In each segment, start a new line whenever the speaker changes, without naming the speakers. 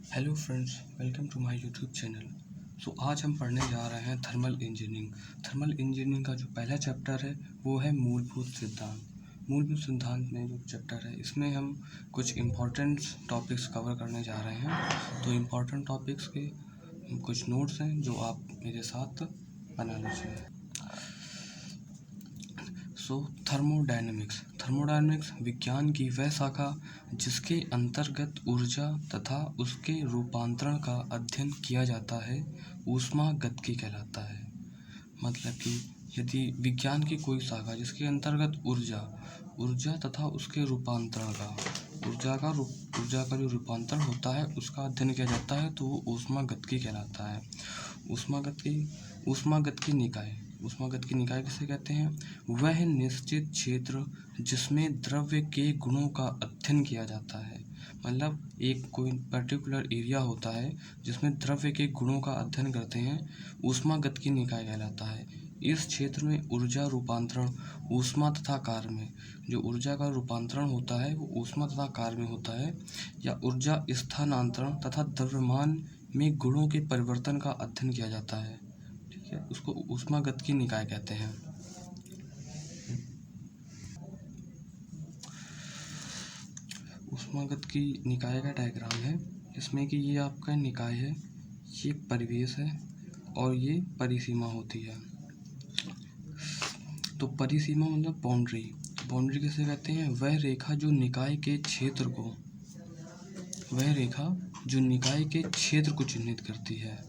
Hello friends, welcome to my YouTube channel. आज हम पढ़ने जा रहे हैं थर्मल इंजीनियरिंग। थर्मल इंजीनियरिंग का जो पहला चैप्टर है वो है मूलभूत सिद्धांत। मूलभूत सिद्धांत में जो चैप्टर है इसमें हम कुछ इम्पोर्टेंट टॉपिक्स कवर करने जा रहे हैं। तो इम्पोर्टेंट टॉपिक्स के कुछ नोट्स हैं जो आप मेरे साथ बना लीजिए। थर्मोडायनेमिक्स विज्ञान की वह शाखा जिसके अंतर्गत ऊर्जा तथा उसके रूपांतरण का अध्ययन किया जाता है ऊष्मागतिकी कहलाता है। मतलब कि यदि विज्ञान की कोई शाखा जिसके अंतर्गत ऊर्जा तथा उसके रूपांतरण का ऊर्जा का जो रूपांतरण होता है उसका अध्ययन किया जाता है तो वो ऊष्मागतिकी कहलाता है। ऊष्मागतिकी निकाय किसे कहते हैं? वह निश्चित क्षेत्र जिसमें द्रव्य के गुणों का अध्ययन किया जाता है। मतलब एक कोई पर्टिकुलर एरिया होता है जिसमें द्रव्य के गुणों का अध्ययन करते हैं, ऊष्मागतिकी निकाय कहलाता है। इस क्षेत्र में ऊर्जा रूपांतरण ऊष्मा तथा कार्य में जो ऊर्जा का रूपांतरण होता है वो ऊष्मा तथा कार्य में होता है, या ऊर्जा स्थानांतरण तथा द्रव्यमान में गुणों के परिवर्तन का अध्ययन किया जाता है। ठीक है, उसको ऊष्मागतिकी निकाय कहते हैं। ऊष्मागतिकी निकाय का डायग्राम है जिसमें कि ये आपका निकाय है, ये परिवेश है और ये परिसीमा होती है। तो परिसीमा मतलब बाउंड्री किसे कहते हैं? वह रेखा जो निकाय के क्षेत्र को चिन्हित करती है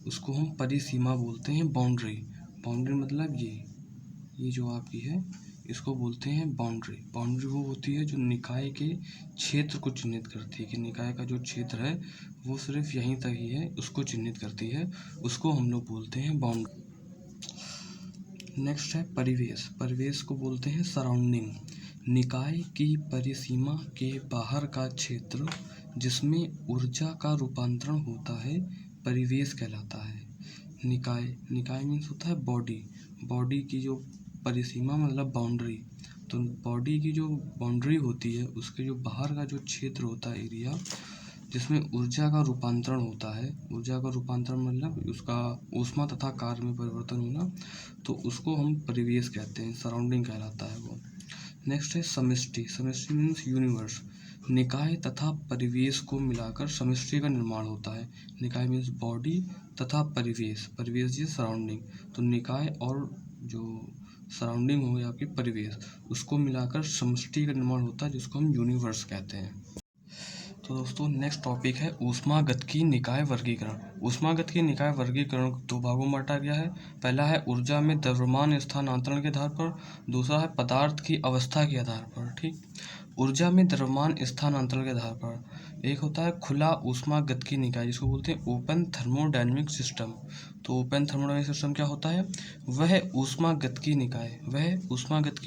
उसको हम परिसीमा बोलते हैं। बाउंड्री मतलब ये जो आपकी है इसको बोलते हैं बाउंड्री वो होती है जो निकाय के क्षेत्र को चिन्हित करती है कि निकाय का जो क्षेत्र है वो सिर्फ यहीं तक ही है, उसको चिन्हित करती है, उसको हम लोग बोलते हैं बाउंड्री। नेक्स्ट है परिवेश को बोलते हैं सराउंडिंग। निकाय की परिसीमा के बाहर का क्षेत्र जिसमें ऊर्जा का रूपांतरण होता है परिवेश कहलाता है। निकाय मीन्स होता है बॉडी की जो परिसीमा मतलब बाउंड्री। तो बॉडी की जो बाउंड्री होती है उसके जो बाहर का जो क्षेत्र होता है एरिया जिसमें ऊर्जा का रूपांतरण होता है, ऊर्जा का रूपांतरण मतलब उसका ऊष्मा तथा कार्य में परिवर्तन होना, तो उसको हम परिवेश कहते हैं, सराउंडिंग कहलाता है वो। नेक्स्ट है समष्टि मीन्स यूनिवर्स। निकाय तथा परिवेश को मिलाकर समष्टि का निर्माण होता है। निकाय मीन्स बॉडी तथा परिवेश ये सराउंडिंग। तो निकाय और जो सराउंडिंग हो गया आपकी परिवेश, उसको मिलाकर समष्टि का निर्माण होता है जिसको हम यूनिवर्स कहते हैं। तो दोस्तों नेक्स्ट टॉपिक है ऊष्मागतिकी निकाय वर्गीकरण। ऊष्मागतिकी निकाय वर्गीकरण दो भागों में बांटा गया है। पहला है ऊर्जा में द्रव्यमान स्थानांतरण के आधार पर, दूसरा है पदार्थ की अवस्था के आधार पर। ठीक, ऊर्जा में द्रव्यमान स्थानांतरण के आधार पर एक होता है खुला ऊष्मागतिकी निकाय जिसको बोलते हैं ओपन थर्मोडायनेमिक सिस्टम। तो ओपन थर्मोडायनेमिक सिस्टम क्या होता है? वह ऊष्मागतिकी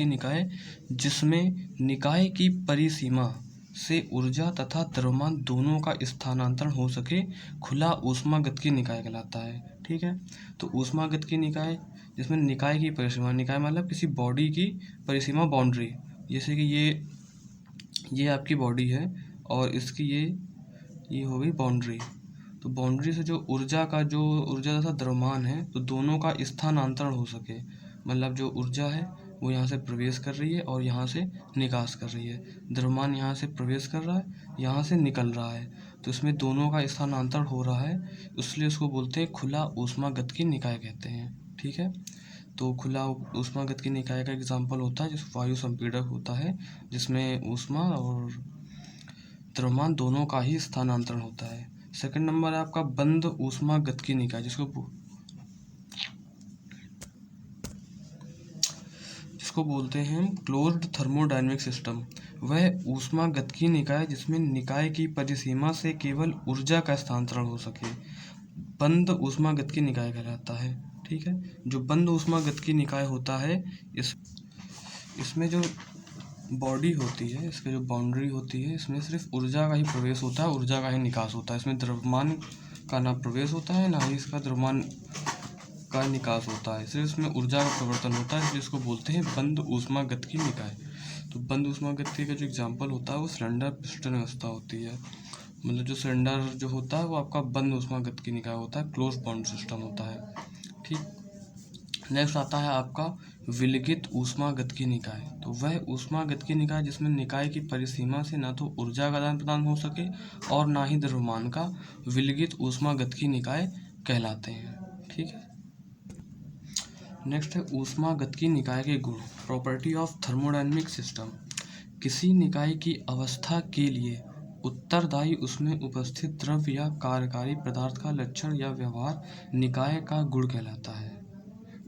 निकाय जिसमें निकाय की परिसीमा से ऊर्जा तथा द्रव्यमान दोनों का स्थानांतरण हो सके खुला ऊष्मागतिकी निकाय कहलाता है। ठीक है, तो ऊष्मागतिकी निकाय जिसमें निकाय की परिसीमा, निकाय मतलब किसी बॉडी की परिसीमा बाउंड्री, जैसे कि ये आपकी बॉडी है और इसकी ये हो गई बाउंड्री। तो बाउंड्री से जो ऊर्जा तथा द्रव्यमान है तो दोनों का स्थानांतरण हो सके, मतलब जो ऊर्जा है वो यहाँ से प्रवेश कर रही है और यहाँ से निकास कर रही है, द्रव्यमान यहाँ से प्रवेश कर रहा है, यहाँ से निकल रहा है, तो इसमें दोनों का स्थानांतरण हो रहा है, इसलिए उसको बोलते हैं खुला ऊष्मागतिकी निकाय कहते हैं। ठीक है, तो खुला ऊष्मागतिकी निकाय का एग्जाम्पल होता है जिस वायु संपीड़क होता है जिसमें ऊष्मा और द्रव्यमान दोनों का ही स्थानांतरण होता है। सेकंड नंबर है आपका बंद ऊष्मागतिकी निकाय जिसको बोलते हैं हम क्लोज्ड थर्मोडायनेमिक सिस्टम। वह ऊष्मागतिकी निकाय जिसमें निकाय की परिसीमा से केवल ऊर्जा का स्थानांतरण हो सके बंद ऊष्मागतिकी निकाय कहलाता है। ठीक है, जो बंद ऊष्मागतिकी निकाय होता है इसमें जो बॉडी होती है, इसके जो बाउंड्री होती है, इसमें सिर्फ ऊर्जा का ही प्रवेश होता है, ऊर्जा का ही निकास होता है। इसमें द्रव्यमान का ना प्रवेश होता है ना ही इसका द्रव्यमान का निकास होता है, सिर्फ इसमें ऊर्जा का परिवर्तन होता है, जिसको बोलते हैं बंद ऊष्मागतिकी निकाय। तो बंद ऊष्मागतिकी का जो एग्जाम्पल होता है वो सिलेंडर पिस्टन व्यवस्था होती है। मतलब जो सिलेंडर जो होता है वो आपका बंद ऊष्मागतिकी निकाय होता है, क्लोज बाउंड सिस्टम होता है। ठीक। नेक्स्ट आता है आपका विलगित ऊष्मागतिकी निकाय। तो वह ऊष्मागतिकी निकाय जिसमें निकाय की परिसीमा से न तो ऊर्जा का आदान प्रदान हो सके और ना ही द्रव्यमान का, विलगित ऊष्मागतिकी निकाय कहलाते हैं। ठीक है। नेक्स्ट है ऊष्मागतिकी निकाय के गुण, प्रॉपर्टी ऑफ थर्मोडायनेमिक सिस्टम। किसी निकाय की अवस्था के लिए उत्तरदायी उसमें उपस्थित द्रव्य या कार्यकारी पदार्थ का लक्षण या व्यवहार निकाय का गुण कहलाता है।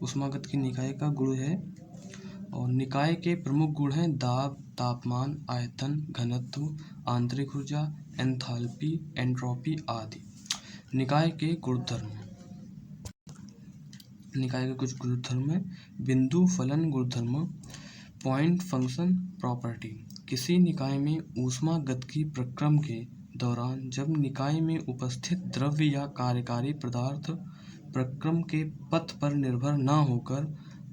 ऊष्मागतिकी निकाय का गुण है। और निकाय के प्रमुख गुण हैं दाब, तापमान, आयतन, घनत्व, आंतरिक ऊर्जा, एंथैल्पी, एंट्रोपी आदि। निकाय के गुणधर्म, निकाय के कुछ गुणधर्म है। बिंदु फलन गुणधर्म, पॉइंट फंक्शन प्रॉपर्टी। किसी निकाय में ऊष्मागतिकी प्रक्रम के दौरान जब निकाय में उपस्थित द्रव्य या कार्यकारी पदार्थ प्रक्रम के पथ पर निर्भर न होकर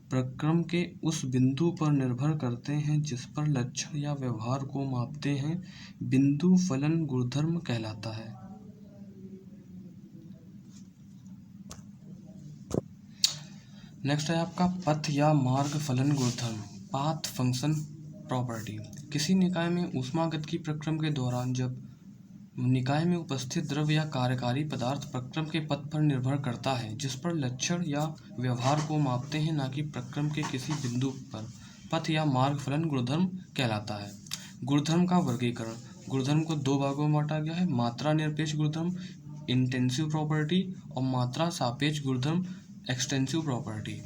प्रक्रम के उस बिंदु पर निर्भर करते हैं जिस पर लक्षण या व्यवहार को मापते हैं, बिंदु फलन गुणधर्म कहलाता है। नेक्स्ट है आपका पथ या मार्ग फलन गुणधर्म, पाथ फंक्शन प्रॉपर्टी। किसी निकाय में ऊष्मागतिकी प्रक्रम के दौरान जब निकाय में उपस्थित द्रव्य या कार्यकारी पदार्थ प्रक्रम के पथ पर निर्भर करता है जिस पर लक्षण या व्यवहार को मापते हैं, ना कि प्रक्रम के किसी बिंदु पर, पथ या मार्ग फलन गुणधर्म कहलाता है। गुणधर्म का वर्गीकरण, गुणधर्म को दो भागों में बांटा गया है, मात्रा निरपेक्ष गुणधर्म इंटेंसिव प्रॉपर्टी और मात्रा सापेक्ष गुणधर्म एक्सटेंसिव प्रॉपर्टी।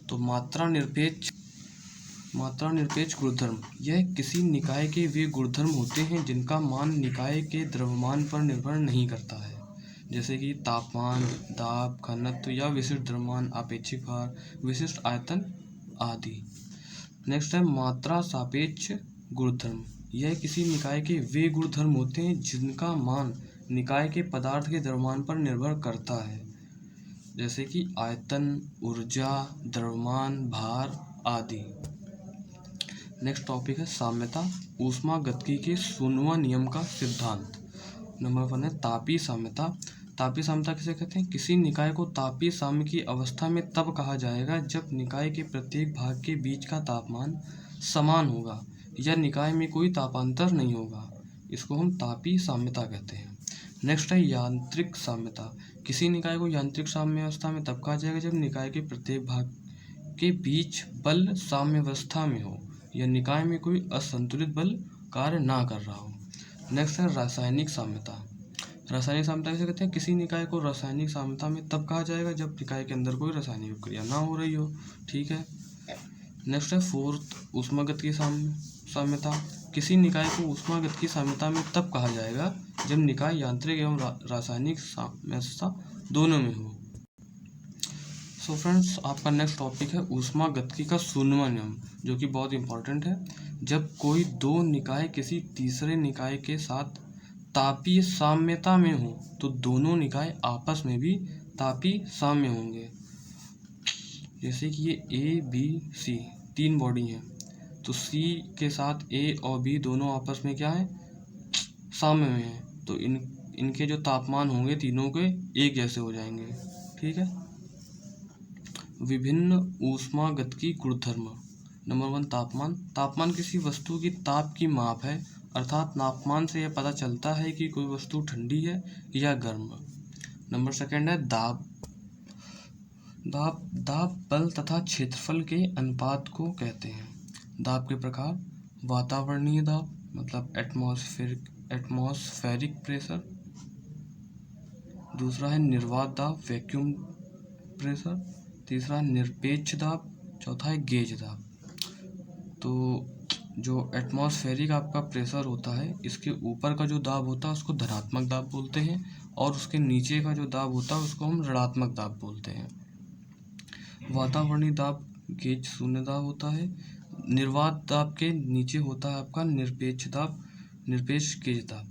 तो मात्रा निरपेक्ष गुणधर्म, यह किसी निकाय के वे गुणधर्म होते हैं जिनका मान निकाय के द्रव्यमान पर निर्भर नहीं करता है, जैसे कि तापमान, दाब, घनत्व या विशिष्ट द्रव्यमान, आपेक्षिक भार, विशिष्ट आयतन आदि। नेक्स्ट है मात्रा सापेक्ष गुणधर्म, यह किसी निकाय के वे गुणधर्म होते हैं जिनका मान निकाय के पदार्थ के द्रव्यमान पर निर्भर करता है, जैसे कि आयतन, ऊर्जा, द्रव्यमान, भार आदि। नेक्स्ट टॉपिक है साम्यता, ऊष्मागतिकी के 16वां नियम का सिद्धांत। नंबर 1 है तापीय साम्यता। तापीय साम्यता किसे कहते हैं? किसी निकाय को तापीय साम्य की अवस्था में तब कहा जाएगा जब निकाय के प्रत्येक भाग के बीच का तापमान समान होगा या निकाय में कोई तापांतर नहीं होगा, इसको हम तापीय साम्यता कहते हैं। नेक्स्ट है यांत्रिक साम्यता। किसी निकाय को यांत्रिक साम्य अवस्था में तब कहा जाएगा जब निकाय के प्रत्येक भाग के बीच बल साम्य अवस्था में हो या निकाय में कोई असंतुलित बल कार्य ना कर रहा हो। नेक्स्ट है रासायनिक साम्यता। रासायनिक साम्यता किसे कहते हैं? किसी निकाय को रासायनिक साम्यता में तब कहा जाएगा जब निकाय के अंदर कोई रासायनिक क्रिया ना हो रही हो। ठीक है। नेक्स्ट है फोर्थ ऊष्मागतिकी साम्यता। किसी निकाय को ऊष्मागतिकी साम्यता में तब कहा जाएगा जब निकाय यांत्रिक एवं रासायनिक साम्यता दोनों में हो। सो फ्रेंड्स, आपका नेक्स्ट टॉपिक है ऊष्मागतिकी का 16वां नियम, जो कि बहुत इंपॉर्टेंट है। जब कोई दो निकाय किसी तीसरे निकाय के साथ तापीय साम्यता में हो तो दोनों निकाय आपस में भी तापीय साम्य होंगे। जैसे कि ये ए बी सी तीन बॉडी हैं, तो सी के साथ ए और बी दोनों आपस में क्या है? साम्य में है, तो इनके जो तापमान होंगे तीनों के एक जैसे हो जाएंगे। ठीक है। विभिन्न ऊष्मागतिकी गुणधर्म। नंबर 1 तापमान। तापमान किसी वस्तु की ताप की माप है, अर्थात तापमान से यह पता चलता है कि कोई वस्तु ठंडी है या गर्म। नंबर 2 है दाब। दाब बल तथा क्षेत्रफल के अनुपात को कहते हैं। दाब के प्रकार, वातावरणीय दाब मतलब एटमॉस्फेरिक प्रेशर। दूसरा है निर्वात दाब, वैक्यूम प्रेशर। तीसरा निरपेक्ष दाब। चौथा है गेज दाब। तो जो एटमॉस्फेरिक आपका प्रेशर होता है, इसके ऊपर का जो दाब होता है उसको धनात्मक दाब बोलते हैं, और उसके नीचे का जो दाब होता है उसको हम ऋणात्मक दाब बोलते हैं। वातावरणीय दाब गेज शून्य दाब होता है। निर्वात दाब के नीचे होता है आपका निरपेक्ष दाब, निरपेक्ष गेज दाब।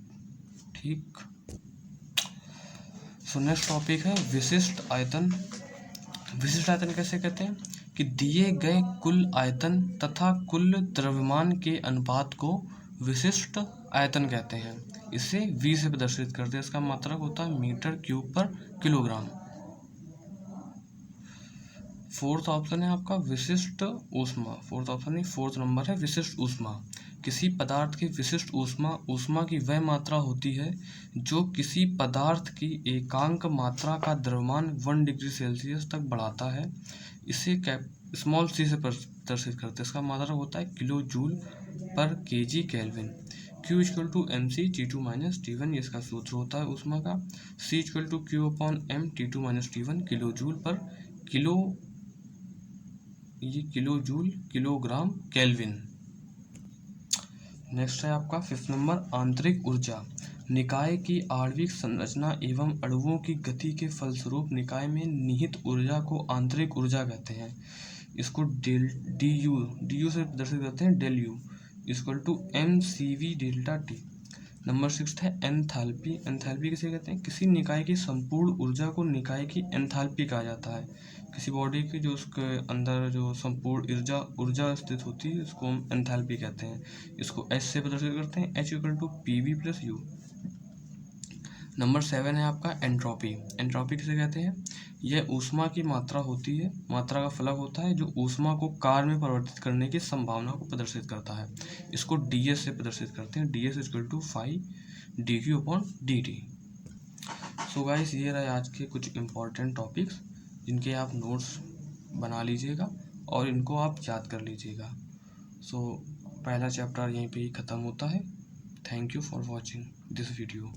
ठीक। सो नेक्स्ट टॉपिक है विशिष्ट आयतन। विशिष्ट आयतन कैसे कहते हैं? कि दिए गए कुल आयतन तथा कुल द्रव्यमान के अनुपात को विशिष्ट आयतन कहते हैं। इसे V से प्रदर्शित करते हैं। इसका मात्रक होता है मीटर क्यूब पर किलोग्राम। फोर्थ ऑप्शन है आपका विशिष्ट ऊष्मा। फोर्थ ऑप्शन नहीं, फोर्थ नंबर है विशिष्ट ऊष्मा। किसी पदार्थ की विशिष्ट ऊष्मा ऊष्मा की वह मात्रा होती है जो किसी पदार्थ की एकांक मात्रा का द्रव्यमान 1 डिग्री सेल्सियस तक बढ़ाता है। इसे स्मॉल सी से प्रदर्शित करते हैं। इसका मात्रक होता है किलो जूल पर KG kelvin. Q equal to M C T two minus T one, ये इसका सूत्र होता है ऊष्मा का। C equal to Q upon M T two minus T one, kilo joule पर किलो, ये kilo joule kilogram kelvin. Next है आपका फिफ्थ नंबर आंतरिक ऊर्जा। निकाय की आणविक संरचना एवं अणुओं की गति के फलस्वरूप निकाय में निहित ऊर्जा को आंतरिक ऊर्जा कहते हैं। इसको डी यू से प्रदर्शित करते हैं, del U equal to M C V delta T. Number 6 है एंथैल्पी। एंथैल्पी किसे कहते हैं? किसी निकाय की संपूर्ण ऊर्जा को निकाय की एंथैल्पी कहा जाता है। किसी बॉडी की जो उसके अंदर जो संपूर्ण ऊर्जा स्थित होती है उसको हम एंथैल्पी कहते हैं। इसको एच से प्रदर्शित करते हैं, H equal to P V plus U. Number 7 है आपका एंट्रोपी। एंट्रोपी किसे कहते हैं? यह ऊष्मा की मात्रा होती है, मात्रा का फलक होता है जो ऊष्मा को कार्य में परिवर्तित करने की संभावना को प्रदर्शित करता है। इसको ds से प्रदर्शित करते हैं, ds equal to 5 dq upon dt। So guys, ये रहे आज के कुछ इम्पोर्टेंट टॉपिक्स जिनके आप नोट्स बना लीजिएगा और इनको आप याद कर लीजिएगा। सो पहला चैप्टर यहीं पे ही ख़त्म होता है। Thank you for watching this video.